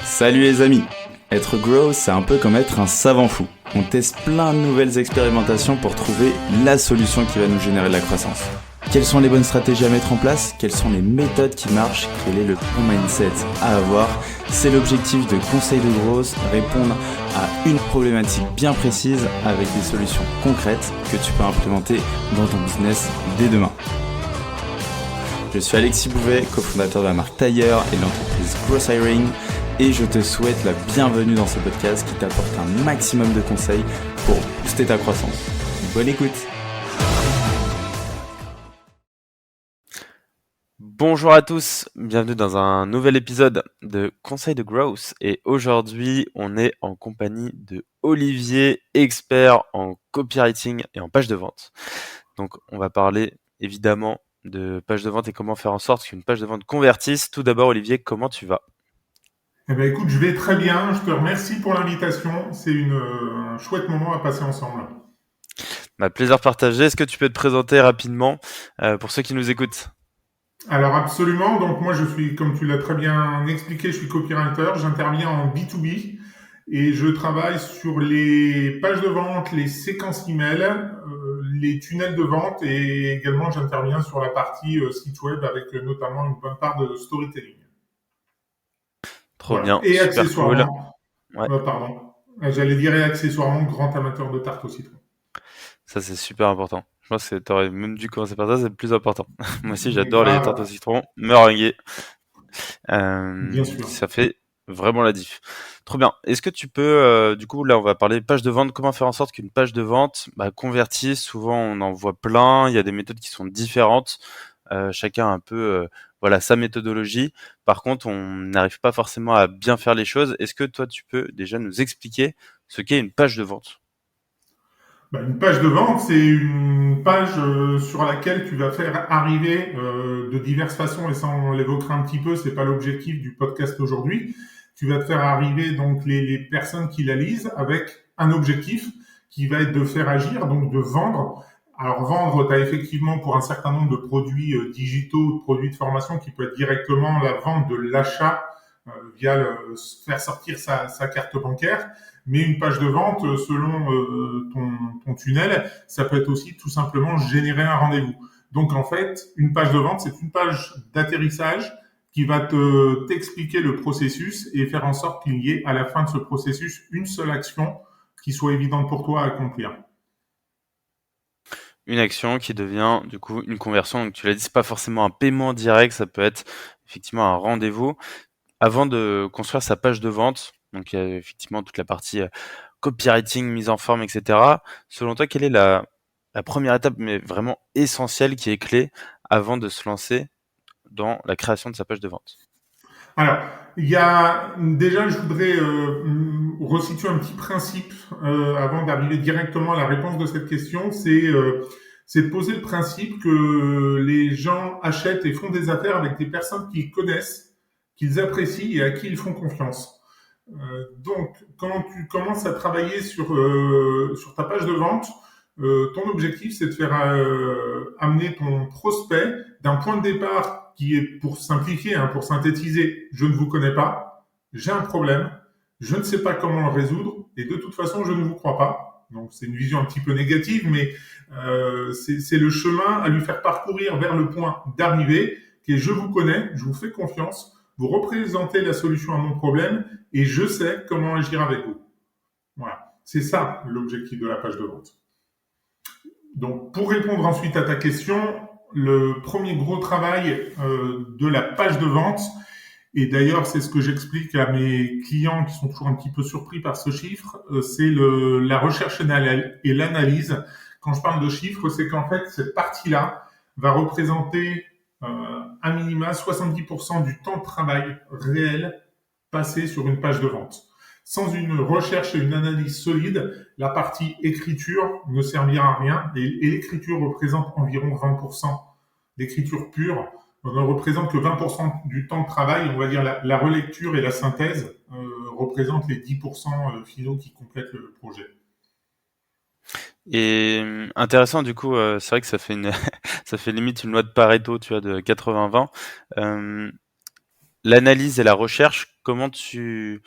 Salut les amis. Être grow, c'est un peu comme être un savant fou. On teste plein de nouvelles expérimentations pour trouver la solution qui va nous générer de la croissance. Quelles sont les bonnes stratégies à mettre en place? Quelles sont les méthodes qui marchent? Quel est le bon mindset à avoir? C'est l'objectif de Conseil de Growth, répondre à une problématique bien précise avec des solutions concrètes que tu peux implémenter dans ton business dès demain. Je suis Alexis Bouvet, cofondateur de la marque Tailleur et de l'entreprise Growth Hiring, et je te souhaite la bienvenue dans ce podcast qui t'apporte un maximum de conseils pour booster ta croissance. Bonne écoute! Bonjour à tous, bienvenue dans un nouvel épisode de Conseil de Growth, et aujourd'hui on est en compagnie de Olivier, expert en copywriting et en page de vente. Donc on va parler évidemment de page de vente et comment faire en sorte qu'une page de vente convertisse. Tout d'abord Olivier, comment tu vas? Eh ben, écoute, je vais très bien. Je te remercie pour l'invitation. C'est un chouette moment à passer ensemble. Plaisir partagé. Est-ce que tu peux te présenter rapidement pour ceux qui nous écoutent? Alors absolument. Donc moi, je suis, comme tu l'as très bien expliqué, je suis copywriter. J'interviens en B2B et je travaille sur les pages de vente, les séquences email, les tunnels de vente, et également j'interviens sur la partie site web avec notamment une bonne part de storytelling. Trop Voilà. bien, Et super cool. accessoirement, Ouais, pardon, j'allais dire et accessoirement grand amateur de tarte au citron. ça c'est super important. Je pense que t'aurais même dû commencer par ça, c'est le plus important. Moi aussi j'adore les tartes au Grave, citron, meringuées. bien sûr. Ça fait vraiment la diff. Trop bien. Est-ce que tu peux, du coup, là, on va parler page de vente. Comment faire en sorte qu'une page de vente convertisse? Souvent, on en voit plein. Il y a des méthodes qui sont différentes. Chacun a un peu, voilà, sa méthodologie. Par contre, on n'arrive pas forcément à bien faire les choses. Est-ce que toi, tu peux déjà nous expliquer ce qu'est une page de vente? Une page de vente, c'est une page sur laquelle tu vas faire arriver de diverses façons, et ça on l'évoquera un petit peu, c'est pas l'objectif du podcast aujourd'hui. Tu vas te faire arriver donc les personnes qui la lisent avec un objectif qui va être de faire agir, donc de vendre. Alors vendre, tu as effectivement pour un certain nombre de produits digitaux, de produits de formation qui peut être directement la vente de l'achat via faire sortir sa carte bancaire. Mais une page de vente, selon ton tunnel, ça peut être aussi tout simplement générer un rendez-vous. Donc en fait, une page de vente, c'est une page d'atterrissage qui va t'expliquer le processus et faire en sorte qu'il y ait à la fin de ce processus une seule action qui soit évidente pour toi à accomplir. Une action qui devient, du coup, une conversion. Donc, tu l'as dit, c'est pas forcément un paiement direct. Ça peut être effectivement un rendez-vous. Avant de construire sa page de vente, donc il y a effectivement toute la partie copywriting, mise en forme, etc. Selon toi, quelle est la première étape, mais vraiment essentielle, qui est clé avant de se lancer dans la création de sa page de vente? Alors, il y a déjà, je voudrais resituer un petit principe avant d'arriver directement à la réponse de cette question. C'est de poser le principe que les gens achètent et font des affaires avec des personnes qu'ils connaissent, qu'ils apprécient et à qui ils font confiance. Donc, quand tu commences à travailler sur ta page de vente, ton objectif, c'est de faire amener ton prospect d'un point de départ qui est, pour simplifier, pour synthétiser, je ne vous connais pas, j'ai un problème, je ne sais pas comment le résoudre, et de toute façon, je ne vous crois pas. Donc, c'est une vision un petit peu négative, mais c'est le chemin à lui faire parcourir vers le point d'arrivée, qui est je vous connais, je vous fais confiance, vous représentez la solution à mon problème, et je sais comment agir avec vous. Voilà. C'est ça l'objectif de la page de vente. Donc, pour répondre ensuite à ta question, le premier gros travail de la page de vente, et d'ailleurs c'est ce que j'explique à mes clients qui sont toujours un petit peu surpris par ce chiffre, c'est la recherche et l'analyse. Quand je parle de chiffres, c'est qu'en fait cette partie-là va représenter un minima 70% du temps de travail réel passé sur une page de vente. Sans une recherche et une analyse solide, la partie écriture ne servira à rien, et l'écriture représente environ 20% d'écriture pure. On ne représente que 20% du temps de travail. On va dire la relecture et la synthèse représentent les 10% finaux qui complètent le projet. Et intéressant, du coup, c'est vrai que ça fait ça fait limite une loi de Pareto, tu vois, de 80-20. l'analyse et la recherche, comment tu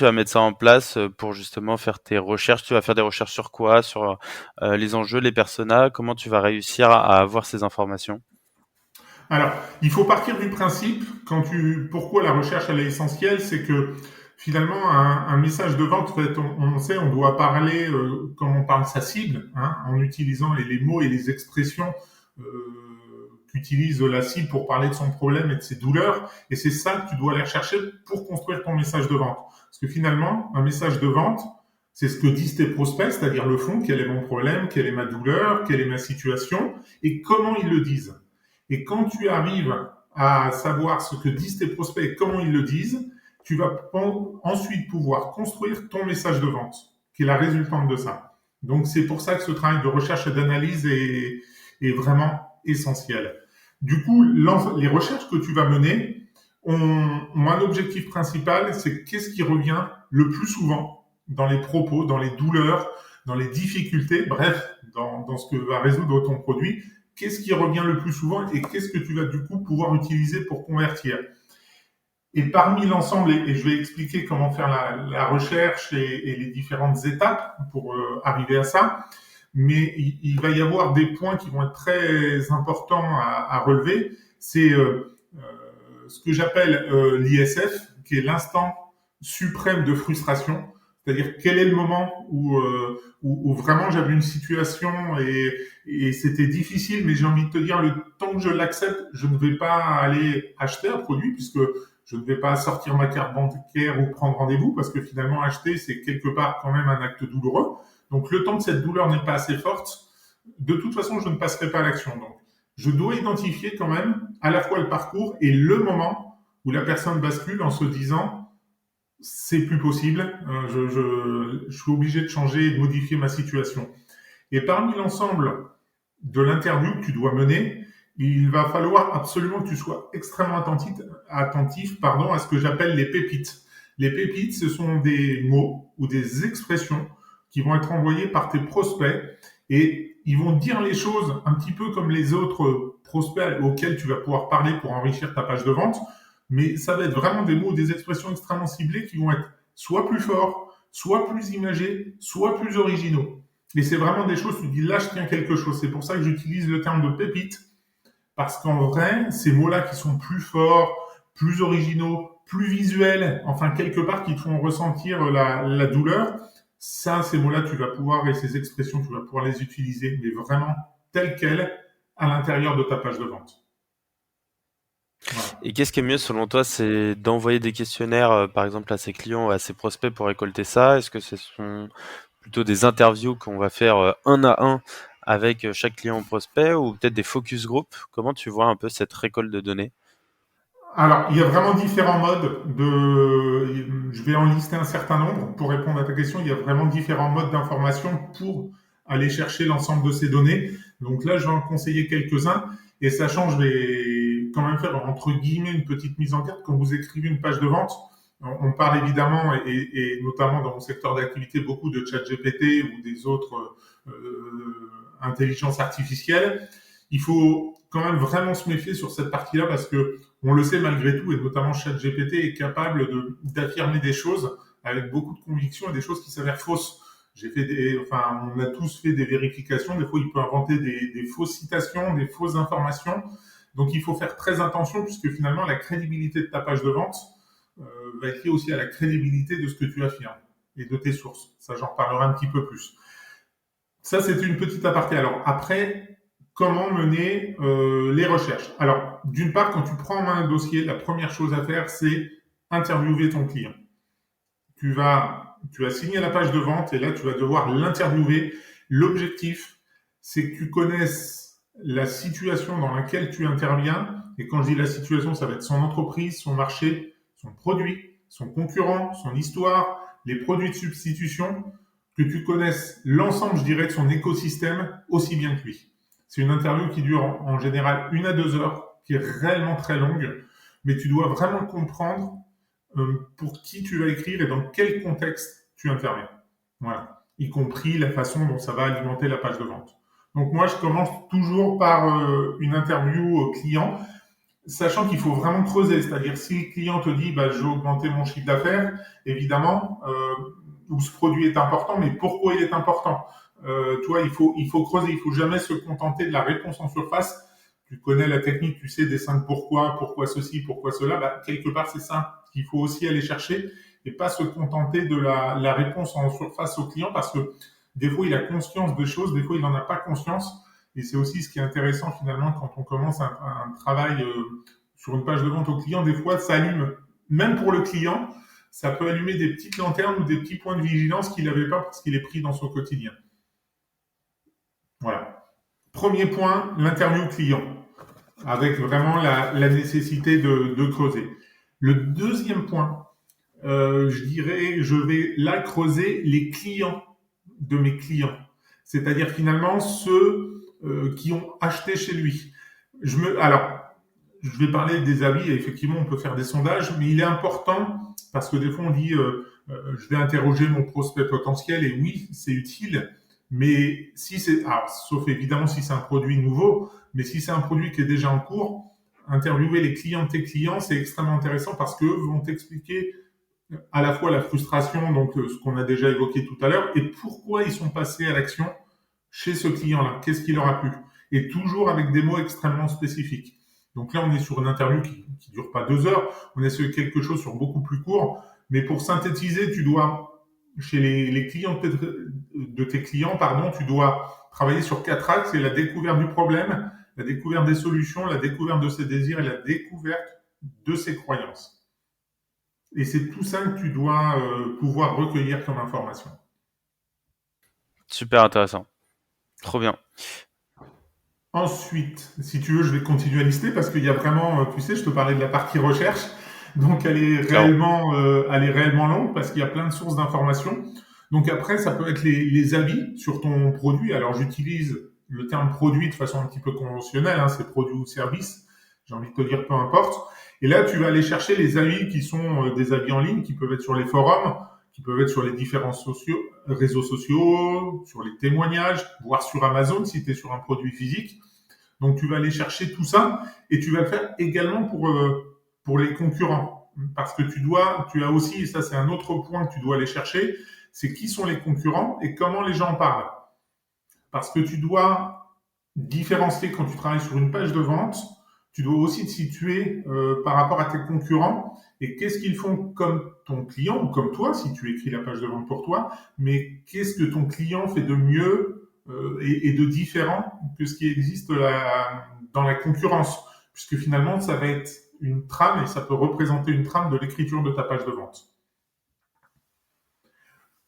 vas mettre ça en place pour justement faire tes recherches? Tu vas faire des recherches sur quoi? Sur les enjeux, les personas? Comment tu vas réussir à avoir ces informations? Alors, il faut partir du principe, pourquoi la recherche elle est essentielle, c'est que finalement un message de vente, en fait, on sait, on doit parler comme on parle sa cible, hein, en utilisant les mots et les expressions qu'utilise la cible pour parler de son problème et de ses douleurs. Et c'est ça que tu dois aller chercher pour construire ton message de vente. Parce que finalement, un message de vente, c'est ce que disent tes prospects, c'est-à-dire le fond, quel est mon problème, quelle est ma douleur, quelle est ma situation, et comment ils le disent. Et quand tu arrives à savoir ce que disent tes prospects et comment ils le disent, tu vas ensuite pouvoir construire ton message de vente, qui est la résultante de ça. Donc c'est pour ça que ce travail de recherche et d'analyse est vraiment essentiel. Du coup, les recherches que tu vas mener ont un objectif principal, c'est qu'est-ce qui revient le plus souvent dans les propos, dans les douleurs, dans les difficultés, bref, dans ce que va résoudre ton produit. Qu'est-ce qui revient le plus souvent et qu'est-ce que tu vas du coup pouvoir utiliser pour convertir. Et parmi l'ensemble, et je vais expliquer comment faire la recherche et les différentes étapes pour arriver à ça, mais il va y avoir des points qui vont être très importants à relever. C'est ce que j'appelle l'ISF, qui est l'instant suprême de frustration. C'est-à-dire quel est le moment où vraiment j'avais une situation et c'était difficile, mais j'ai envie de te dire, le temps que je l'accepte, je ne vais pas aller acheter un produit puisque je ne vais pas sortir ma carte bancaire ou prendre rendez-vous parce que finalement acheter, c'est quelque part quand même un acte douloureux. Donc le temps que cette douleur n'est pas assez forte, de toute façon, je ne passerai pas à l'action. Donc je dois identifier quand même à la fois le parcours et le moment où la personne bascule en se disant c'est plus possible, je suis obligé de changer et de modifier ma situation. Et parmi l'ensemble de l'interview que tu dois mener, il va falloir absolument que tu sois extrêmement attentif à ce que j'appelle les pépites. Les pépites, ce sont des mots ou des expressions qui vont être envoyés par tes prospects et ils vont dire les choses un petit peu comme les autres prospects auxquels tu vas pouvoir parler pour enrichir ta page de vente. Mais ça va être vraiment des mots, des expressions extrêmement ciblées qui vont être soit plus forts, soit plus imagés, soit plus originaux. Et c'est vraiment des choses, tu dis là je tiens quelque chose. C'est pour ça que j'utilise le terme de pépite, parce qu'en vrai, ces mots-là qui sont plus forts, plus originaux, plus visuels, enfin quelque part qui te font ressentir la douleur, ça, ces mots-là, tu vas pouvoir, et ces expressions, tu vas pouvoir les utiliser, mais vraiment telles quelles à l'intérieur de ta page de vente. Voilà. Et qu'est-ce qui est mieux selon toi, c'est d'envoyer des questionnaires, par exemple, à ses clients ou à ses prospects pour récolter ça? Est-ce que ce sont plutôt des interviews qu'on va faire un à un avec chaque client ou prospect ou peut-être des focus group? Comment tu vois un peu cette récolte de données? Alors, il y a vraiment différents modes je vais en lister un certain nombre pour répondre à ta question. Il y a vraiment différents modes d'information pour aller chercher l'ensemble de ces données. Donc là, je vais en conseiller quelques-uns. Et sachant, je vais quand même faire entre guillemets une petite mise en garde. Quand vous écrivez une page de vente, on parle évidemment, et notamment dans mon secteur d'activité, beaucoup de ChatGPT ou des autres intelligences artificielles. Il faut quand même vraiment se méfier sur cette partie-là parce que on le sait malgré tout, et notamment ChatGPT est capable d'affirmer des choses avec beaucoup de conviction et des choses qui s'avèrent fausses. On a tous fait des vérifications. Des fois, il peut inventer des fausses citations, des fausses informations. Donc, il faut faire très attention puisque finalement, la crédibilité de ta page de vente va être liée aussi à la crédibilité de ce que tu affirmes et de tes sources. Ça, j'en reparlerai un petit peu plus. Ça, c'était une petite aparté. Alors, après, comment mener les recherches? Alors, d'une part, quand tu prends en main un dossier, la première chose à faire, c'est interviewer ton client. Tu vas signer la page de vente et là, tu vas devoir l'interviewer. L'objectif, c'est que tu connaisses la situation dans laquelle tu interviens. Et quand je dis la situation, ça va être son entreprise, son marché, son produit, son concurrent, son histoire, les produits de substitution, que tu connaisses l'ensemble, je dirais, de son écosystème aussi bien que lui. C'est une interview qui dure en général 1 à 2 heures, qui est réellement très longue, mais tu dois vraiment comprendre pour qui tu vas écrire et dans quel contexte tu interviens. Voilà. Y compris la façon dont ça va alimenter la page de vente. Donc moi, je commence toujours par une interview client. sachant qu'il faut vraiment creuser. C'est-à-dire, si le client te dit, bah, je vais augmenter mon chiffre d'affaires, évidemment, où ce produit est important, mais pourquoi il est important? Toi, il faut creuser. Il faut jamais se contenter de la réponse en surface. Tu connais la technique, tu sais, des 5 pourquoi ceci, pourquoi cela. Bah, quelque part, c'est ça qu'il faut aussi aller chercher et pas se contenter de la réponse en surface au client parce que des fois, il a conscience de choses, des fois, il n'en a pas conscience. Et c'est aussi ce qui est intéressant finalement quand on commence un travail sur une page de vente au client. Des fois, ça allume, même pour le client, ça peut allumer des petites lanternes ou des petits points de vigilance qu'il n'avait pas parce qu'il est pris dans son quotidien. Voilà. Premier point, l'interview client, avec vraiment la nécessité de creuser. Le deuxième point, je dirais, je vais là creuser les clients de mes clients. C'est-à-dire finalement ceux qui ont acheté chez lui. Alors, je vais parler des avis, et effectivement, on peut faire des sondages, mais il est important, parce que des fois, on dit, je vais interroger mon prospect potentiel, et oui, c'est utile, mais si c'est, sauf évidemment si c'est un produit nouveau, mais si c'est un produit qui est déjà en cours, interviewer les clients de tes clients, c'est extrêmement intéressant parce qu'eux vont t'expliquer à la fois la frustration, donc ce qu'on a déjà évoqué tout à l'heure, et pourquoi ils sont passés à l'action chez ce client-là. Qu'est-ce qui leur a plu? Et toujours avec des mots extrêmement spécifiques. Donc là, on est sur une interview qui dure pas 2 heures, on est sur quelque chose sur beaucoup plus court, mais pour synthétiser, tu dois, chez les clients de tes clients, tu dois travailler sur 4 axes, c'est la découverte du problème, la découverte des solutions, la découverte de ses désirs et la découverte de ses croyances. Et c'est tout ça que tu dois pouvoir recueillir comme information. Super intéressant. Trop bien. Ensuite, si tu veux, je vais continuer à lister parce qu'il y a vraiment, tu sais, je te parlais de la partie recherche, donc elle est réellement longue parce qu'il y a plein de sources d'informations. Donc après, ça peut être les avis sur ton produit. Alors j'utilise le terme produit de façon un petit peu conventionnelle, hein, c'est produit ou service. J'ai envie de te dire peu importe. Et là, tu vas aller chercher les avis qui sont des avis en ligne, qui peuvent être sur les forums, qui peuvent être sur les différents réseaux sociaux, sur les témoignages, voire sur Amazon si tu es sur un produit physique. Donc, tu vas aller chercher tout ça et tu vas le faire également pour les concurrents. Parce que tu as aussi, et ça c'est un autre point que tu dois aller chercher, c'est qui sont les concurrents et comment les gens en parlent. Parce que tu dois différencier quand tu travailles sur une page de vente, tu dois aussi te situer par rapport à tes concurrents et qu'est-ce qu'ils font comme ton client ou comme toi, si tu écris la page de vente pour toi, mais qu'est-ce que ton client fait de mieux et de différent que ce qui existe dans la concurrence, puisque finalement, ça va être une trame et ça peut représenter une trame de l'écriture de ta page de vente.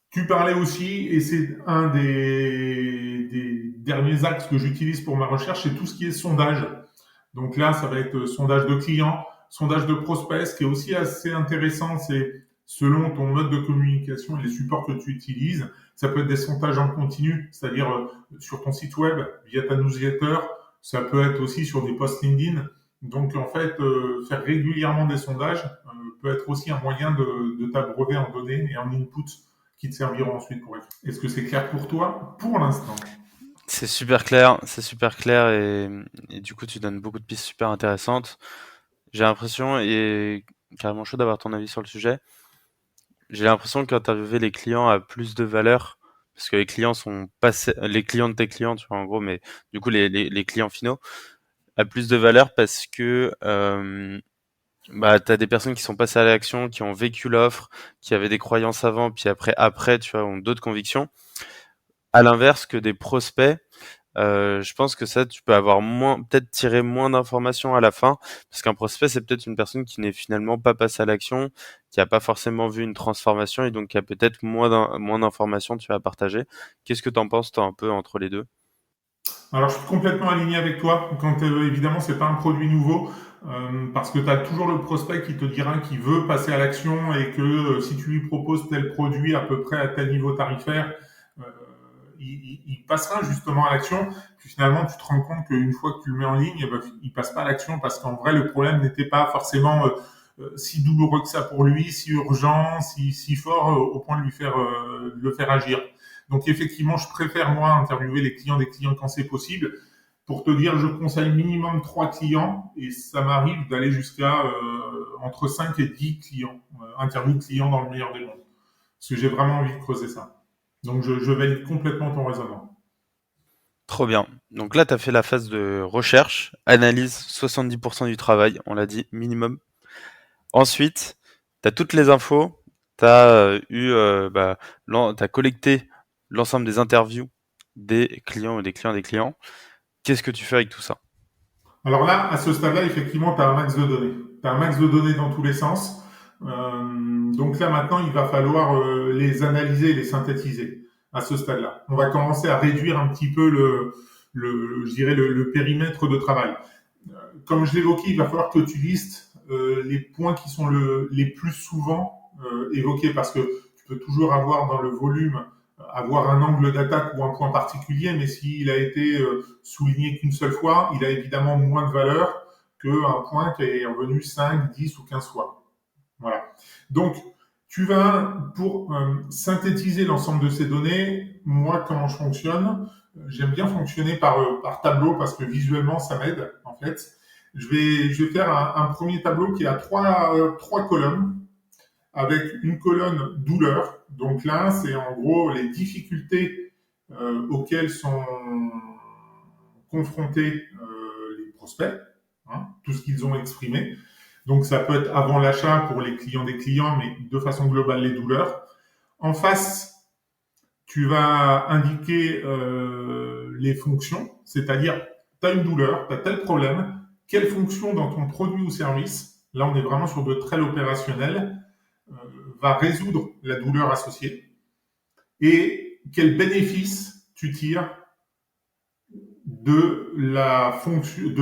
Tu parlais aussi, et c'est un des derniers axes que j'utilise pour ma recherche, c'est tout ce qui est sondage. Donc là, ça va être sondage de clients, sondage de prospects. Ce qui est aussi assez intéressant, c'est selon ton mode de communication et les supports que tu utilises. Ça peut être des sondages en continu, c'est-à-dire sur ton site web, via ta newsletter. Ça peut être aussi sur des posts LinkedIn. Donc en fait, faire régulièrement des sondages peut être aussi un moyen de t'abreuver en données et en input qui te serviront ensuite pour écrire. Est-ce que c'est clair pour toi pour l'instant? C'est super clair et du coup tu donnes beaucoup de pistes super intéressantes. J'ai l'impression, et carrément chaud d'avoir ton avis sur le sujet, j'ai l'impression qu'interviewer les clients a plus de valeur parce que les clients sont passés, les clients de tes clients, tu vois, en gros, mais du coup les clients finaux a plus de valeur parce que t'as des personnes qui sont passées à l'action, qui ont vécu l'offre, qui avaient des croyances avant, puis après, tu vois, ont d'autres convictions. À l'inverse que des prospects, je pense que ça, tu peux avoir peut-être tirer moins d'informations à la fin, parce qu'un prospect, c'est peut-être une personne qui n'est finalement pas passée à l'action, qui a pas forcément vu une transformation et donc qui a peut-être moins d'informations, tu vas partager. Qu'est-ce que t'en penses, toi, un peu entre les deux? Alors, je suis complètement aligné avec toi. Quand évidemment, c'est pas un produit nouveau, parce que tu as toujours le prospect qui te dira qu'il veut passer à l'action et que si tu lui proposes tel produit à peu près à tel niveau tarifaire, euh, il passera justement à l'action. Puis finalement, tu te rends compte qu'une fois que tu le mets en ligne, eh ben, il passe pas à l'action parce qu'en vrai, le problème n'était pas forcément si douloureux que ça pour lui, si urgent, si fort au point de le faire agir. Donc effectivement, je préfère moi interviewer les clients des clients quand c'est possible. Pour te dire, je conseille minimum 3 clients et ça m'arrive d'aller jusqu'à entre 5 et 10 clients, interviews clients dans le meilleur des mondes. Parce que j'ai vraiment envie de creuser ça. Donc, je valide complètement ton raisonnement. Trop bien. Donc là, tu as fait la phase de recherche, analyse 70% du travail, on l'a dit, minimum. Ensuite, tu as toutes les infos, tu as t'as collecté l'ensemble des interviews des clients ou des clients des clients. Qu'est-ce que tu fais avec tout ça? Alors là, à ce stade-là, effectivement, tu as un max de données. Tu as un max de données dans tous les sens. Donc là, maintenant, il va falloir les analyser et les synthétiser à ce stade-là. On va commencer à réduire un petit peu je dirais le périmètre de travail. Comme je l'évoquais, il va falloir que tu listes les points qui sont les plus souvent évoqués parce que tu peux toujours avoir dans le volume avoir un angle d'attaque ou un point particulier, mais s'il a été souligné qu'une seule fois, il a évidemment moins de valeur qu'un point qui est revenu 5, 10 ou 15 fois. Voilà. Donc, tu vas, pour synthétiser l'ensemble de ces données, moi, comment je fonctionne, j'aime bien fonctionner par tableau parce que visuellement, ça m'aide, en fait. Je vais faire un premier tableau qui a trois colonnes avec une colonne douleur. Donc là, c'est en gros les difficultés auxquelles sont confrontés les prospects, hein, tout ce qu'ils ont exprimé. Donc ça peut être avant l'achat pour les clients des clients, mais de façon globale, les douleurs. En face, tu vas indiquer les fonctions, c'est-à-dire, tu as une douleur, tu as tel problème, quelle fonction dans ton produit ou service, là on est vraiment sur de très l'opérationnel, va résoudre la douleur associée et quel bénéfice tu tires de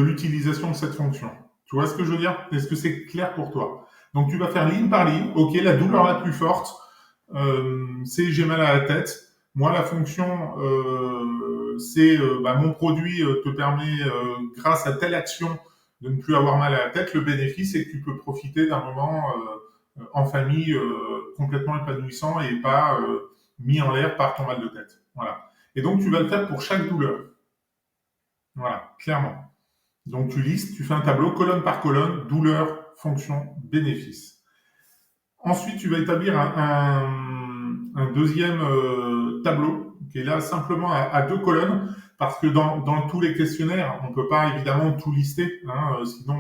l'utilisation de cette fonction. Tu vois ce que je veux dire? Est-ce que c'est clair pour toi? Donc tu vas faire ligne par ligne. Ok, la douleur la plus forte, c'est j'ai mal à la tête. Moi, la fonction, c'est mon produit te permet, grâce à telle action, de ne plus avoir mal à la tête. Le bénéfice, c'est que tu peux profiter d'un moment en famille complètement épanouissant et pas mis en l'air par ton mal de tête. Voilà. Et donc, tu vas le faire pour chaque douleur. Voilà, clairement. Donc, tu listes, tu fais un tableau colonne par colonne, douleur, fonction, bénéfice. Ensuite, tu vas établir un deuxième tableau qui est là simplement à 2 colonnes parce que dans tous les questionnaires, on ne peut pas évidemment tout lister, hein, sinon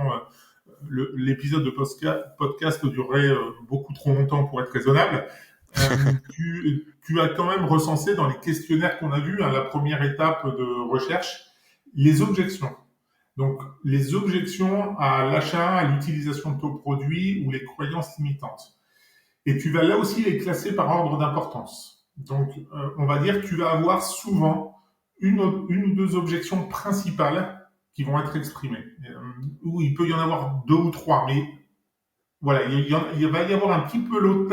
l'épisode de podcast durerait beaucoup trop longtemps pour être raisonnable. Tu as quand même recensé dans les questionnaires qu'on a vus, hein, la première étape de recherche, les objections. Donc, les objections à l'achat, à l'utilisation de ton produit ou les croyances limitantes. Et tu vas là aussi les classer par ordre d'importance. Donc, on va dire que tu vas avoir souvent une ou deux objections principales qui vont être exprimées. Ou il peut y en avoir 2 ou 3, mais voilà, il va y avoir un petit peloton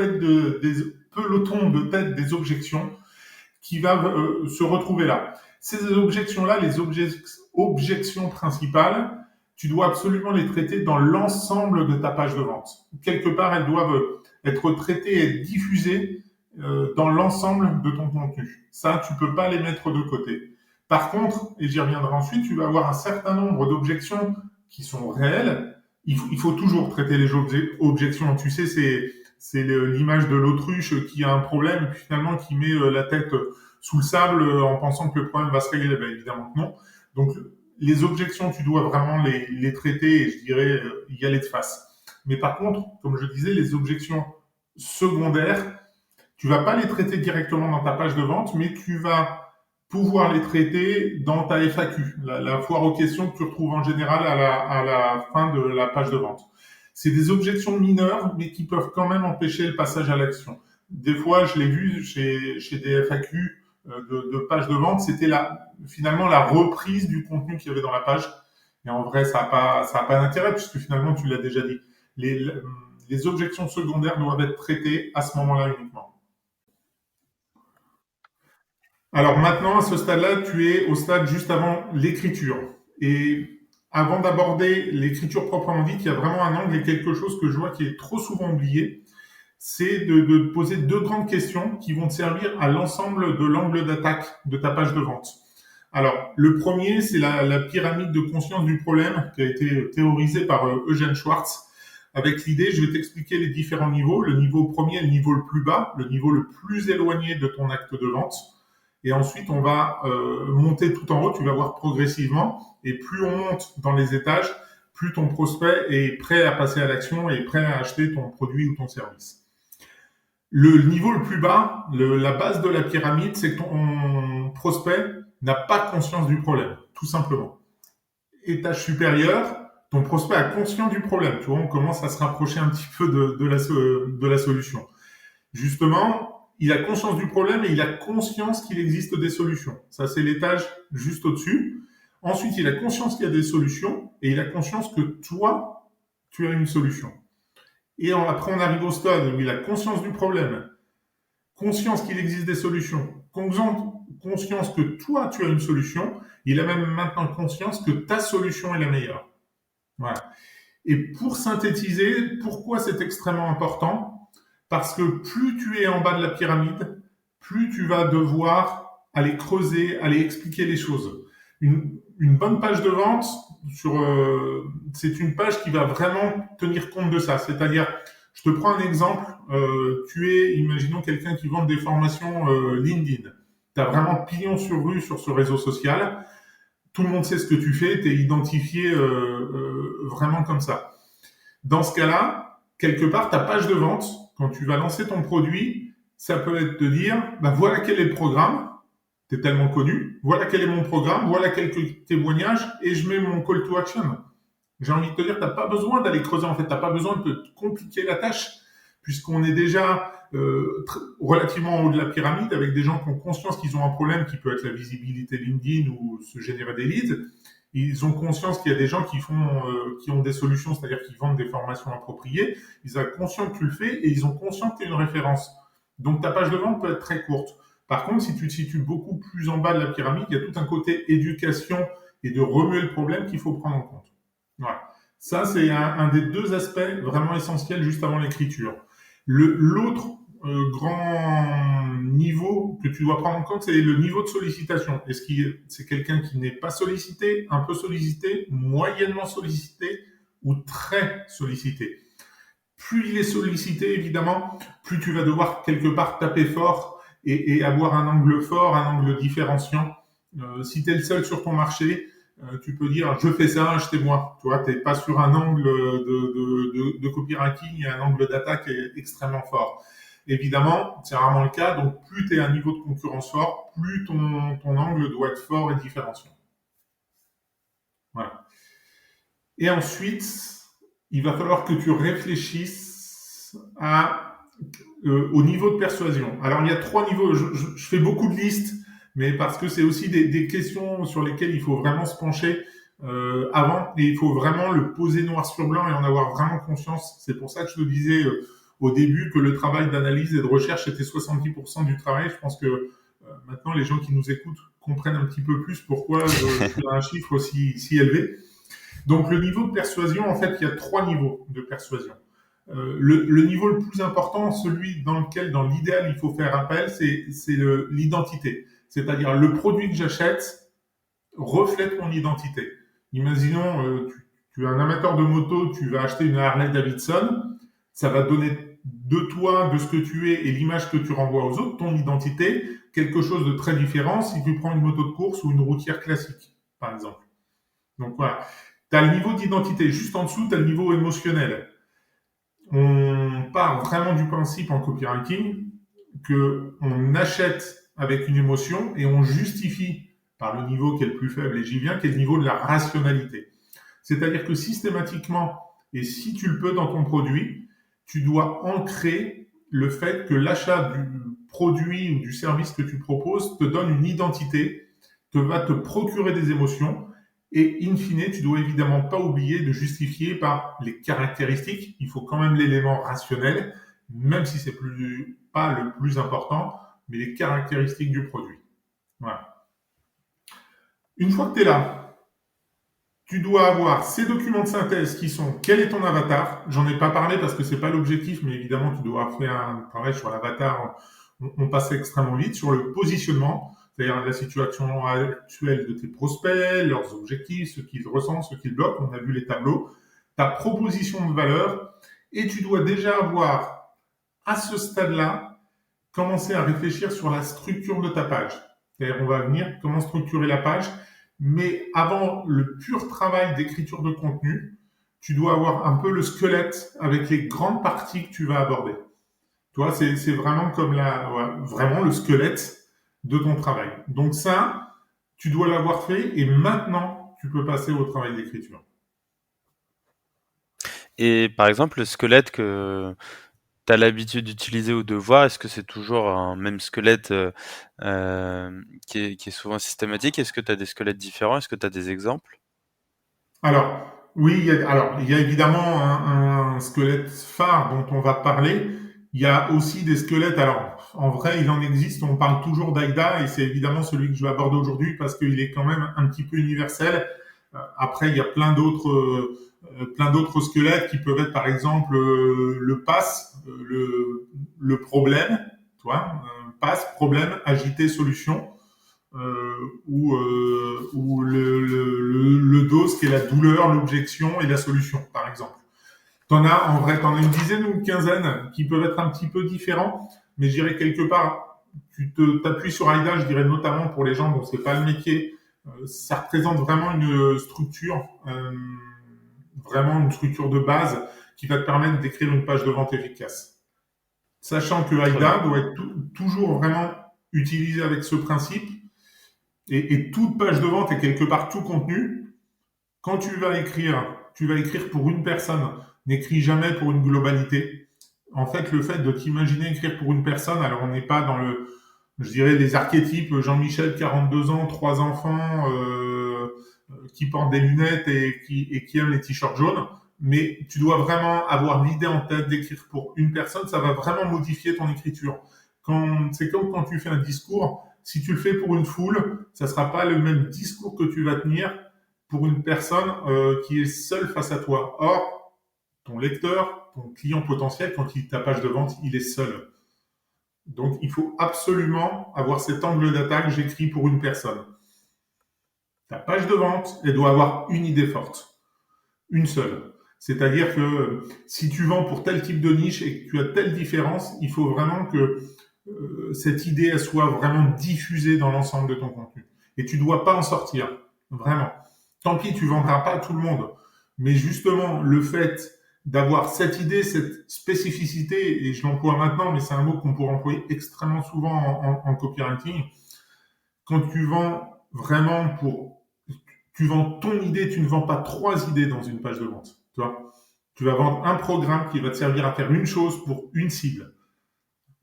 de tête des objections qui va se retrouver là. Ces objections-là, les objections principales, tu dois absolument les traiter dans l'ensemble de ta page de vente. Quelque part, elles doivent être traitées et être diffusées dans l'ensemble de ton contenu. Ça, tu peux pas les mettre de côté. Par contre, et j'y reviendrai ensuite, tu vas avoir un certain nombre d'objections qui sont réelles. Il faut toujours traiter les objections. Tu sais, c'est l'image de l'autruche qui a un problème et puis finalement qui met la tête sous le sable en pensant que le problème va se régler. Ben, évidemment que non. Donc, les objections, tu dois vraiment les traiter et je dirais y aller de face. Mais par contre, comme je disais, les objections secondaires, tu vas pas les traiter directement dans ta page de vente, mais tu vas pouvoir les traiter dans ta FAQ, la foire aux questions que tu retrouves en général à la fin de la page de vente. C'est des objections mineures, mais qui peuvent quand même empêcher le passage à l'action. Des fois, je l'ai vu chez des FAQ de pages de vente, c'était finalement la reprise du contenu qu'il y avait dans la page. Et en vrai, ça a pas d'intérêt puisque finalement, tu l'as déjà dit. Les objections secondaires doivent être traitées à ce moment-là uniquement. Alors maintenant, à ce stade-là, tu es au stade juste avant l'écriture. Et avant d'aborder l'écriture proprement dite, il y a vraiment un angle et quelque chose que je vois qui est trop souvent oublié. C'est de poser 2 grandes questions qui vont te servir à l'ensemble de l'angle d'attaque de ta page de vente. Alors, le premier, c'est la pyramide de conscience du problème qui a été théorisée par Eugène Schwartz. Avec l'idée, je vais t'expliquer les différents niveaux. Le niveau premier est le niveau le plus bas, le niveau le plus éloigné de ton acte de vente. Et ensuite, on va monter tout en haut, tu vas voir progressivement. Et plus on monte dans les étages, plus ton prospect est prêt à passer à l'action et prêt à acheter ton produit ou ton service. Le niveau le plus bas, la base de la pyramide, c'est que ton prospect n'a pas conscience du problème, tout simplement. Étage supérieur, ton prospect a conscience du problème. Tu vois, on commence à se rapprocher un petit peu de la solution. Justement, il a conscience du problème et il a conscience qu'il existe des solutions. Ça, c'est l'étage juste au-dessus. Ensuite, il a conscience qu'il y a des solutions et il a conscience que toi, tu as une solution. Et après, on arrive au stade où il a conscience du problème, conscience qu'il existe des solutions, conscience que toi, tu as une solution. Il a même maintenant conscience que ta solution est la meilleure. Voilà. Et pour synthétiser, pourquoi c'est extrêmement important ? Parce que plus tu es en bas de la pyramide, plus tu vas devoir aller creuser, aller expliquer les choses. Une bonne page de vente, c'est une page qui va vraiment tenir compte de ça. C'est-à-dire, je te prends un exemple, imaginons quelqu'un qui vend des formations LinkedIn. Tu as vraiment pignon sur rue sur ce réseau social. Tout le monde sait ce que tu fais, tu es identifié vraiment comme ça. Dans ce cas-là, quelque part, ta page de vente, quand tu vas lancer ton produit, ça peut être de dire, voilà quel est le programme, tu es tellement connu, voilà quel est mon programme, voilà quelques témoignages, et je mets mon call to action. J'ai envie de te dire, tu n'as pas besoin d'aller creuser, en fait, tu n'as pas besoin de te compliquer la tâche, puisqu'on est déjà relativement en haut de la pyramide, avec des gens qui ont conscience qu'ils ont un problème qui peut être la visibilité LinkedIn ou se générer des leads. Ils ont conscience qu'il y a des gens qui ont des solutions, c'est-à-dire qui vendent des formations appropriées. Ils ont conscience que tu le fais et ils ont conscience que tu es une référence. Donc ta page de vente peut être très courte. Par contre, si tu te situes beaucoup plus en bas de la pyramide, il y a tout un côté éducation et de remuer le problème qu'il faut prendre en compte. Voilà. Ça, c'est un des deux aspects vraiment essentiels juste avant l'écriture. L'autre grand niveau que tu dois prendre en compte, c'est le niveau de sollicitation. Est-ce que c'est quelqu'un qui n'est pas sollicité, un peu sollicité, moyennement sollicité ou très sollicité? Plus il est sollicité, évidemment, plus tu vas devoir quelque part taper fort et avoir un angle fort, un angle différenciant. Si tu es le seul sur ton marché, tu peux dire je fais ça, achetez-moi. Tu vois, t'es pas sur un angle de copywriting et un angle d'attaque extrêmement fort. Évidemment, c'est rarement le cas, donc plus tu es à un niveau de concurrence fort, plus ton angle doit être fort et différenciant. Voilà. Et ensuite, il va falloir que tu réfléchisses au niveau de persuasion. Alors, il y a 3 niveaux. Je fais beaucoup de listes, mais parce que c'est aussi des questions sur lesquelles il faut vraiment se pencher avant, et il faut vraiment le poser noir sur blanc et en avoir vraiment conscience. C'est pour ça que je te disais au début que le travail d'analyse et de recherche était 70% du travail. Je pense que maintenant, les gens qui nous écoutent comprennent un petit peu plus pourquoi je fais un chiffre si élevé. Donc, le niveau de persuasion, en fait, il y a 3 niveaux de persuasion. Le niveau le plus important, celui dans l'idéal, il faut faire appel, c'est l'identité. C'est-à-dire, le produit que j'achète reflète mon identité. Imaginons, tu es un amateur de moto, tu vas acheter une Harley Davidson, ça va donner de toi, de ce que tu es et l'image que tu renvoies aux autres, ton identité, quelque chose de très différent si tu prends une moto de course ou une routière classique, par exemple. Donc voilà, tu as le niveau d'identité. Juste en dessous, tu as le niveau émotionnel. On part vraiment du principe en copywriting qu'on achète avec une émotion et on justifie par le niveau qui est le plus faible, et j'y viens, qui est le niveau de la rationalité. C'est-à-dire que systématiquement, et si tu le peux dans ton produit, tu dois ancrer le fait que l'achat du produit ou du service que tu proposes te donne une identité, va te procurer des émotions, et in fine, tu dois évidemment pas oublier de justifier par les caractéristiques. Il faut quand même l'élément rationnel, même si c'est pas le plus important, mais les caractéristiques du produit. Voilà. Une fois que tu es là, tu dois avoir ces documents de synthèse qui sont quel est ton avatar. J'en ai pas parlé parce que c'est pas l'objectif, mais évidemment, tu dois faire un travail sur l'avatar. On passe extrêmement vite sur le positionnement. c'est-à-dire la situation actuelle de tes prospects, leurs objectifs, ce qu'ils ressentent, ce qu'ils bloquent. On a vu les tableaux. Ta proposition de valeur, et tu dois déjà avoir, à ce stade-là, commencer à réfléchir sur la structure de ta page. C'est-à-dire, on va venir comment structurer la page, mais avant le pur travail d'écriture de contenu, tu dois avoir un peu le squelette avec les grandes parties que tu vas aborder. Toi, c'est vraiment comme vraiment le squelette de ton travail. Donc ça, tu dois l'avoir fait et maintenant, tu peux passer au travail d'écriture. Et par exemple, le squelette que tu as l'habitude d'utiliser ou de voir, est-ce que c'est toujours un même squelette qui est souvent systématique? Est-ce que tu as des squelettes différents? Est-ce que tu as des exemples? Alors, oui, il y a évidemment un squelette phare dont on va parler. Il y a aussi des squelettes. Alors, en vrai, il en existe. On parle toujours d'AIDA et c'est évidemment celui que je vais aborder aujourd'hui parce qu'il est quand même un petit peu universel. Après, il y a plein d'autres squelettes qui peuvent être, par exemple, le PASS, le problème, tu vois, PASS, problème, agité, solution ou le DOS qui est la douleur, l'objection et la solution, par exemple. T'en as une dizaine ou une quinzaine qui peuvent être un petit peu différents, mais je dirais quelque part, t'appuies sur AIDA, je dirais notamment pour les gens dont c'est pas le métier, ça représente vraiment une structure, vraiment une structure de base qui va te permettre d'écrire une page de vente efficace. Sachant que AIDA doit être toujours vraiment utilisé avec ce principe, et toute page de vente est quelque part tout contenu. Quand tu vas écrire pour une personne. N'écris jamais pour une globalité. En fait, le fait de t'imaginer écrire pour une personne, alors on n'est pas dans je dirais, les archétypes Jean-Michel, 42 ans, 3 enfants, qui porte des lunettes et qui aime les t-shirts jaunes. Mais tu dois vraiment avoir l'idée en tête d'écrire pour une personne. Ça va vraiment modifier ton écriture. C'est comme quand tu fais un discours. Si tu le fais pour une foule, ça sera pas le même discours que tu vas tenir pour une personne qui est seule face à toi. Or, ton lecteur, ton client potentiel, quand il lit ta page de vente, il est seul. Donc, il faut absolument avoir cet angle d'attaque, j'écris pour une personne. Ta page de vente, elle doit avoir une idée forte. Une seule. C'est-à-dire que si tu vends pour tel type de niche et que tu as telle différence, il faut vraiment que cette idée elle soit vraiment diffusée dans l'ensemble de ton contenu. Et tu ne dois pas en sortir. Vraiment. Tant pis, tu ne vendras pas à tout le monde. Mais justement, le fait d'avoir cette idée, cette spécificité, et je l'emploie maintenant, mais c'est un mot qu'on pourrait employer extrêmement souvent en copywriting, quand tu vends vraiment tu vends ton idée, tu ne vends pas 3 idées dans une page de vente. Tu vas vendre un programme qui va te servir à faire une chose pour une cible.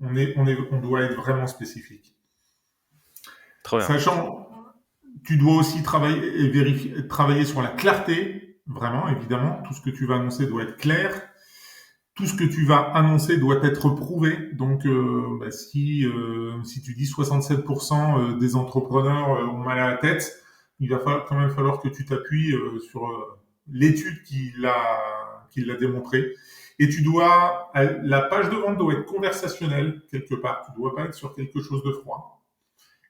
On doit être vraiment spécifique. Trop bien. Sachant, tu dois aussi travailler sur la clarté. Vraiment, évidemment, tout ce que tu vas annoncer doit être clair. Tout ce que tu vas annoncer doit être prouvé. Donc, si tu dis 67% des entrepreneurs ont mal à la tête, il va quand même falloir que tu t'appuies sur l'étude qui l'a démontré. Et la page de vente doit être conversationnelle quelque part. Tu ne dois pas être sur quelque chose de froid.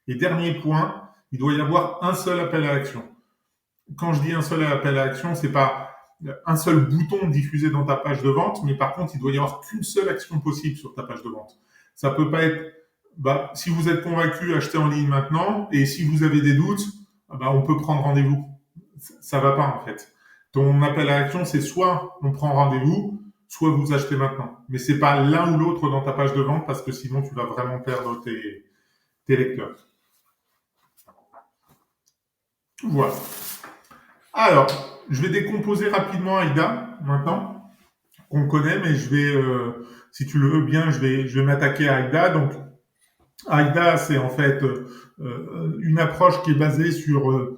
Et dernier point, il doit y avoir un seul appel à l'action. Quand je dis un seul appel à l'action, c'est pas un seul bouton diffusé dans ta page de vente, mais par contre, il doit y avoir qu'une seule action possible sur ta page de vente. Ça peut pas être, si vous êtes convaincu, achetez en ligne maintenant, et si vous avez des doutes, on peut prendre rendez-vous. Ça va pas, en fait. Ton appel à l'action, c'est soit on prend rendez-vous, soit vous achetez maintenant. Mais c'est pas l'un ou l'autre dans ta page de vente, parce que sinon, tu vas vraiment perdre tes lecteurs. Voilà. Alors, je vais décomposer rapidement AIDA maintenant, qu'on connaît, mais je vais, si tu le veux bien, je vais m'attaquer à AIDA. Donc, AIDA, c'est en fait une approche qui est basée sur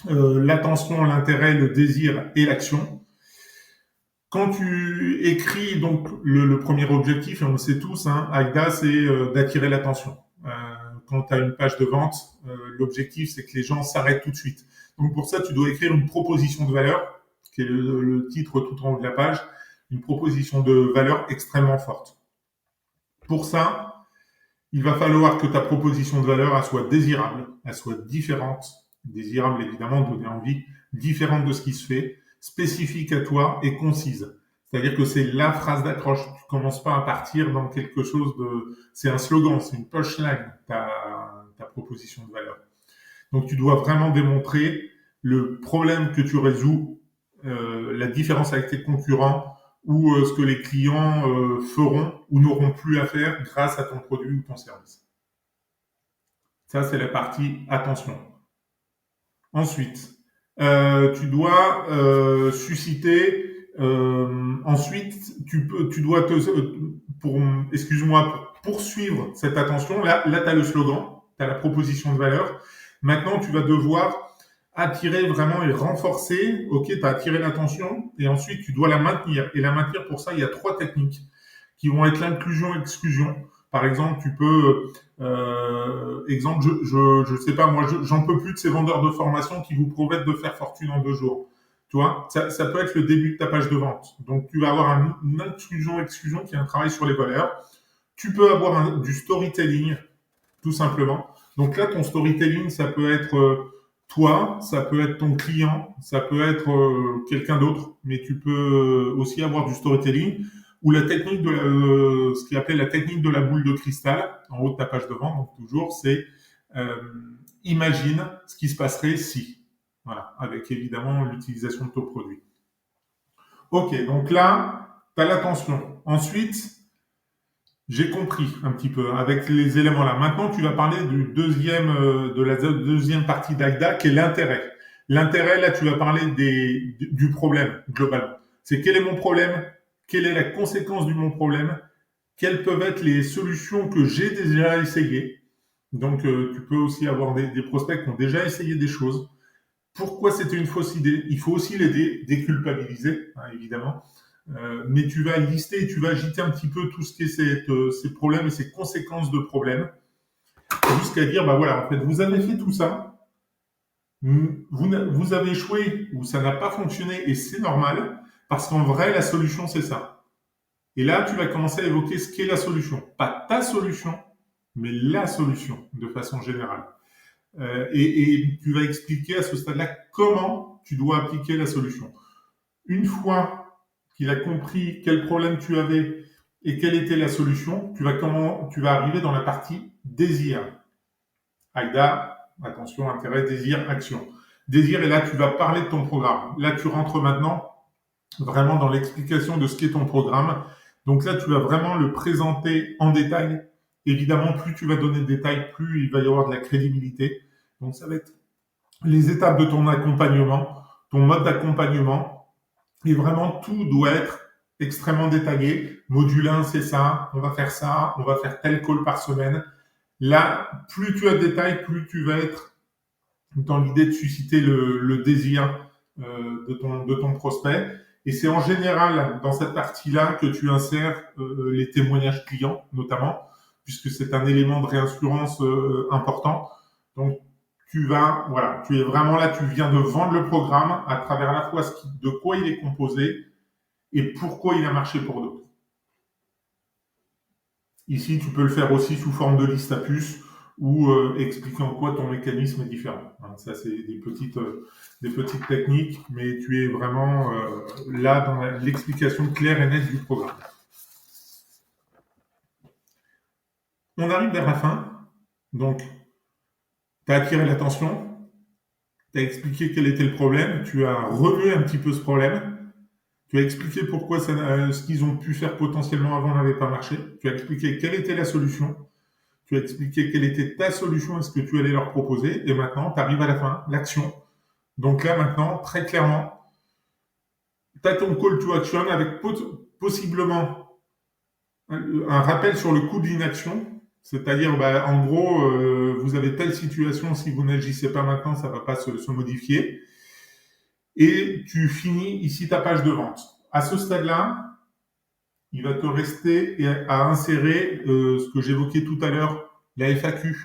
l'attention, l'intérêt, le désir et l'action. Quand tu écris donc le premier objectif, et on le sait tous, AIDA, c'est d'attirer l'attention. Quand tu as une page de vente, l'objectif, c'est que les gens s'arrêtent tout de suite. Donc pour ça, tu dois écrire une proposition de valeur, qui est le titre tout en haut de la page, une proposition de valeur extrêmement forte. Pour ça, Il va falloir que ta proposition de valeur elle soit désirable, elle soit différente, désirable évidemment, donner envie, différente de ce qui se fait, spécifique à toi et concise. C'est-à-dire que c'est la phrase d'accroche. Tu commences pas à partir dans quelque chose de... C'est un slogan, c'est une punchline, ta proposition de valeur. Donc tu dois vraiment démontrer le problème que tu résous, la différence avec tes concurrents ou ce que les clients feront ou n'auront plus à faire grâce à ton produit ou ton service. Ça, c'est la partie attention. Ensuite, tu dois susciter. Ensuite, tu dois pour poursuivre cette attention. Là, tu as le slogan, tu as la proposition de valeur. Maintenant, tu vas devoir attirer vraiment et renforcer. Ok, tu as attiré l'attention et ensuite tu dois la maintenir. Et la maintenir, pour ça, il y a 3 techniques qui vont être l'inclusion-exclusion. Par exemple, tu peux, exemple, je sais pas, moi, j'en peux plus de ces vendeurs de formation qui vous promettent de faire fortune en 2 jours. Tu vois, ça peut être le début de ta page de vente. Donc, tu vas avoir une inclusion-exclusion qui est un travail sur les valeurs. Tu peux avoir du storytelling, tout simplement. Donc là, ton storytelling, ça peut être toi, ça peut être ton client, ça peut être quelqu'un d'autre, mais tu peux aussi avoir du storytelling ou la technique de ce qu'il appelle la technique de la boule de cristal en haut de ta page de vente. Donc toujours, c'est imagine ce qui se passerait si. Voilà, avec évidemment l'utilisation de ton produit. Ok, donc là, tu as l'attention. Ensuite, j'ai compris un petit peu avec les éléments là. Maintenant, tu vas parler de la deuxième partie d'AIDA qui est l'intérêt. L'intérêt, là, tu vas parler du problème globalement. C'est quel est mon problème? Quelle est la conséquence de mon problème? Quelles peuvent être les solutions que j'ai déjà essayées? Donc, tu peux aussi avoir des prospects qui ont déjà essayé des choses. Pourquoi c'était une fausse idée? Il faut aussi les déculpabiliser, hein, évidemment. Mais tu vas lister et tu vas agiter un petit peu tout ce qui est ces problèmes et ces conséquences de problèmes, jusqu'à dire, bah voilà, en fait, vous avez fait tout ça, vous avez échoué ou ça n'a pas fonctionné et c'est normal, parce qu'en vrai, la solution, c'est ça. Et là, tu vas commencer à évoquer ce qu'est la solution. Pas ta solution, mais la solution, de façon générale. Et tu vas expliquer à ce stade-là comment tu dois appliquer la solution. Une fois qu'il a compris quel problème tu avais et quelle était la solution, tu vas arriver dans la partie désir. AIDA, attention, intérêt, désir, action. Désir, et là, tu vas parler de ton programme. Là, tu rentres maintenant vraiment dans l'explication de ce qu'est ton programme. Donc là, tu vas vraiment le présenter en détail. Évidemment, plus tu vas donner de détails, plus il va y avoir de la crédibilité. Donc, ça va être les étapes de ton accompagnement, ton mode d'accompagnement. Et vraiment, tout doit être extrêmement détaillé. Module 1, c'est ça, on va faire tel call par semaine. Là, plus tu as de détails, plus tu vas être dans l'idée de susciter le désir de ton prospect. Et c'est en général dans cette partie-là que tu insères les témoignages clients, notamment, puisque c'est un élément de réassurance important. Donc, tu es vraiment là, tu viens de vendre le programme à travers à la fois de quoi il est composé et pourquoi il a marché pour d'autres. Ici, tu peux le faire aussi sous forme de liste à puces ou expliquer en quoi ton mécanisme est différent. Ça, c'est des petites techniques, mais tu es vraiment là dans l'explication claire et nette du programme. On arrive vers la fin. Donc, tu as attiré l'attention, tu as expliqué quel était le problème, tu as remué un petit peu ce problème, tu as expliqué pourquoi ce qu'ils ont pu faire potentiellement avant n'avait pas marché, tu as expliqué quelle était la solution, tu as expliqué quelle était ta solution et ce que tu allais leur proposer, et maintenant, tu arrives à la fin, l'action. Donc là, maintenant, très clairement, tu as ton call to action avec possiblement un rappel sur le coût de l'inaction. C'est-à-dire, en gros, vous avez telle situation, si vous n'agissez pas maintenant, ça ne va pas se modifier. Et tu finis ici ta page de vente. À ce stade-là, il va te rester à insérer ce que j'évoquais tout à l'heure, la FAQ,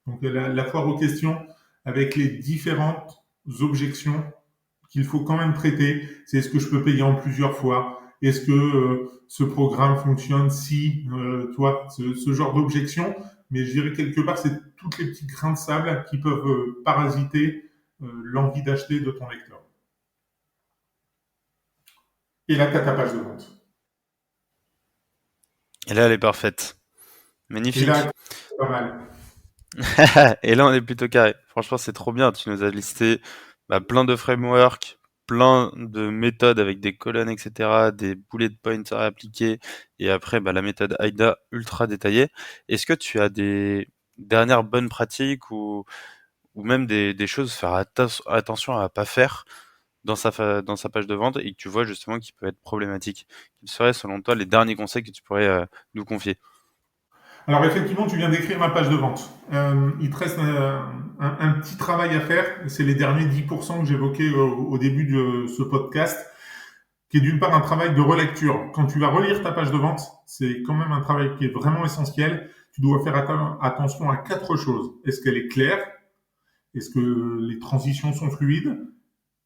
donc la foire aux questions, avec les différentes objections qu'il faut quand même traiter. C'est est-ce que je peux payer en plusieurs fois? Est-ce que ce programme fonctionne si, ce genre d'objection, mais je dirais quelque part, c'est toutes les petits grains de sable qui peuvent parasiter l'envie d'acheter de ton lecteur. Et là, tu as ta page de vente. Et là, elle est parfaite. Et Magnifique. là, c'est pas mal. Et là, on est plutôt carré. Franchement, c'est trop bien. Tu nous as listé plein de frameworks, plein de méthodes avec des colonnes, etc., des bullet points à appliquer, et après, la méthode AIDA ultra détaillée. Est-ce que tu as des dernières bonnes pratiques ou même des choses à faire attention à pas faire dans sa page de vente et que tu vois justement qui peut être problématique? Quels seraient, selon toi, les derniers conseils que tu pourrais nous confier? Alors effectivement, tu viens d'écrire ma page de vente. Il te reste un petit travail à faire. C'est les derniers 10% que j'évoquais au début de ce podcast, qui est d'une part un travail de relecture. Quand tu vas relire ta page de vente, c'est quand même un travail qui est vraiment essentiel. Tu dois faire attention à 4 choses. Est-ce qu'elle est claire? Est-ce que les transitions sont fluides?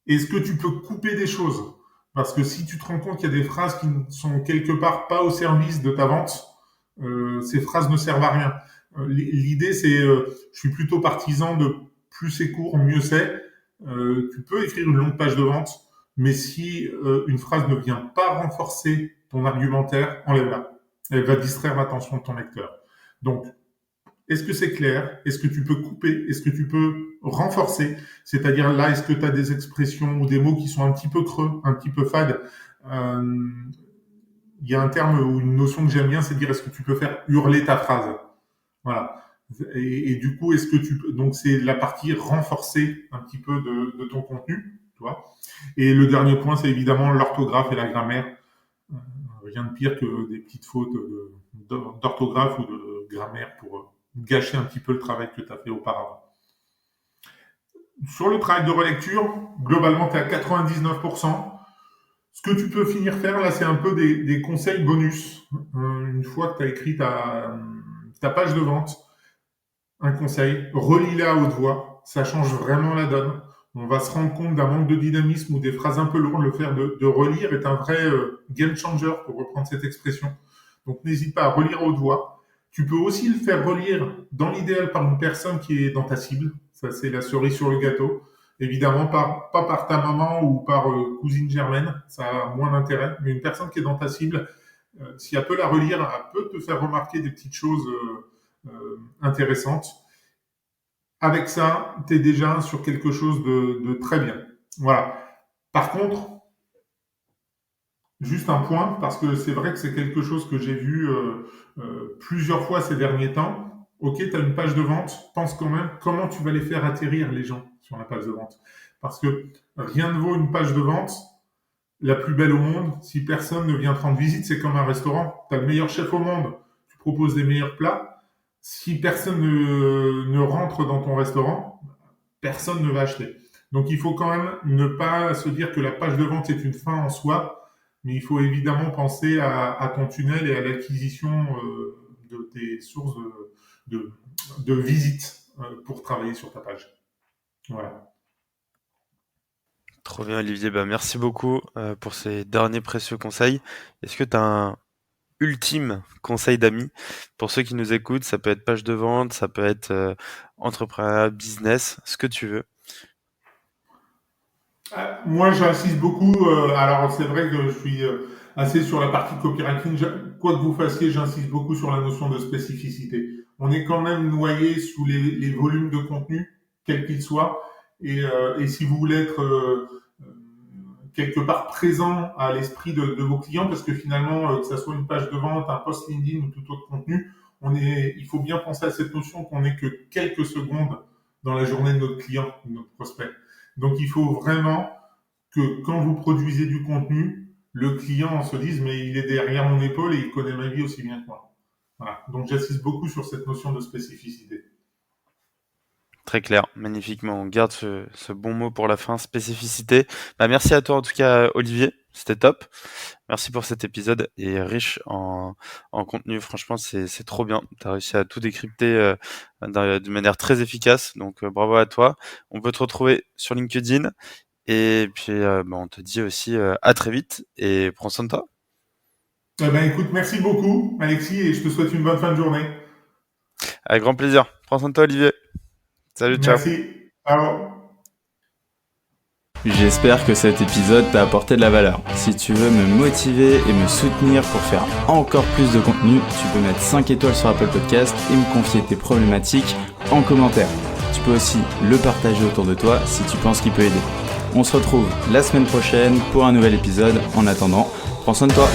Est-ce que tu peux couper des choses? Parce que si tu te rends compte qu'il y a des phrases qui ne sont quelque part pas au service de ta vente, ces phrases ne servent à rien. L'idée, c'est, je suis plutôt partisan de plus c'est court, mieux c'est. Tu peux écrire une longue page de vente, mais si une phrase ne vient pas renforcer ton argumentaire, enlève-la. Elle va distraire l'attention de ton lecteur. Donc, est-ce que c'est clair? Est-ce que tu peux couper? Est-ce que tu peux renforcer? C'est-à-dire là, est-ce que tu as des expressions ou des mots qui sont un petit peu creux, un petit peu fades? Il y a un terme ou une notion que j'aime bien, c'est de dire est-ce que tu peux faire hurler ta phrase? Voilà. Et du coup, est-ce que tu peux... Donc, c'est la partie renforcée un petit peu de ton contenu, tu vois. Et le dernier point, c'est évidemment l'orthographe et la grammaire. Rien de pire que des petites fautes d'orthographe ou de grammaire pour gâcher un petit peu le travail que tu as fait auparavant. Sur le travail de relecture, globalement, tu es à 99%. Ce que tu peux finir faire, là, c'est un peu des conseils bonus. Une fois que tu as écrit ta page de vente, un conseil, relis-la à haute voix. Ça change vraiment la donne. On va se rendre compte d'un manque de dynamisme ou des phrases un peu lourdes. Le faire de relire est un vrai game changer, pour reprendre cette expression. Donc, n'hésite pas à relire à haute voix. Tu peux aussi le faire relire, dans l'idéal, par une personne qui est dans ta cible. Ça, c'est la cerise sur le gâteau. Évidemment, pas par ta maman ou par cousine germaine. Ça a moins d'intérêt. Mais une personne qui est dans ta cible, si elle peut la relire, elle peut te faire remarquer des petites choses intéressantes. Avec ça, tu es déjà sur quelque chose de très bien. Voilà. Par contre, juste un point, parce que c'est vrai que c'est quelque chose que j'ai vu plusieurs fois ces derniers temps. Ok, tu as une page de vente, pense quand même comment tu vas les faire atterrir les gens sur la page de vente. Parce que rien ne vaut une page de vente la plus belle au monde si personne ne vient te rendre visite. C'est comme un restaurant. Tu as le meilleur chef au monde, tu proposes les meilleurs plats. Si personne ne rentre dans ton restaurant, personne ne va acheter. Donc il faut quand même ne pas se dire que la page de vente est une fin en soi, mais il faut évidemment penser à ton tunnel et à l'acquisition de tes sources de visites pour travailler sur ta page. Voilà. Trop bien, Olivier. Merci beaucoup pour ces derniers précieux conseils. Est-ce que tu as un ultime conseil d'amis pour ceux qui nous écoutent? Ça peut être page de vente, ça peut être entrepreneuriat, business, ce que tu veux. Moi, j'insiste beaucoup. Alors, c'est vrai que je suis assez sur la partie copywriting. Quoi que vous fassiez, j'insiste beaucoup sur la notion de spécificité. On est quand même noyé sous les volumes de contenu, quels qu'ils soient. Et si vous voulez être quelque part présent à l'esprit de vos clients, parce que finalement, que ça soit une page de vente, un post LinkedIn ou tout autre contenu, il faut bien penser à cette notion qu'on n'est que quelques secondes dans la journée de notre client, de notre prospect. Donc, il faut vraiment que quand vous produisez du contenu, le client se dise mais il est derrière mon épaule et il connaît ma vie aussi bien que moi. Voilà. Donc, j'insiste beaucoup sur cette notion de spécificité. Très clair, magnifiquement. On garde ce bon mot pour la fin, spécificité. Merci à toi en tout cas, Olivier. C'était top. Merci pour cet épisode et riche en contenu. Franchement, c'est trop bien. Tu as réussi à tout décrypter de manière très efficace. Donc, bravo à toi. On peut te retrouver sur LinkedIn. Et puis, on te dit aussi à très vite et prends soin de toi. Écoute, merci beaucoup, Alexis, et je te souhaite une bonne fin de journée. Avec grand plaisir. Prends soin de toi, Olivier. Salut, ciao. Merci. Alors, J'espère que cet épisode t'a apporté de la valeur. Si tu veux me motiver et me soutenir pour faire encore plus de contenu, tu peux mettre 5 étoiles sur Apple Podcast et me confier tes problématiques en commentaire. Tu peux aussi le partager autour de toi si tu penses qu'il peut aider. On se retrouve la semaine prochaine pour un nouvel épisode. En attendant, prends soin de toi.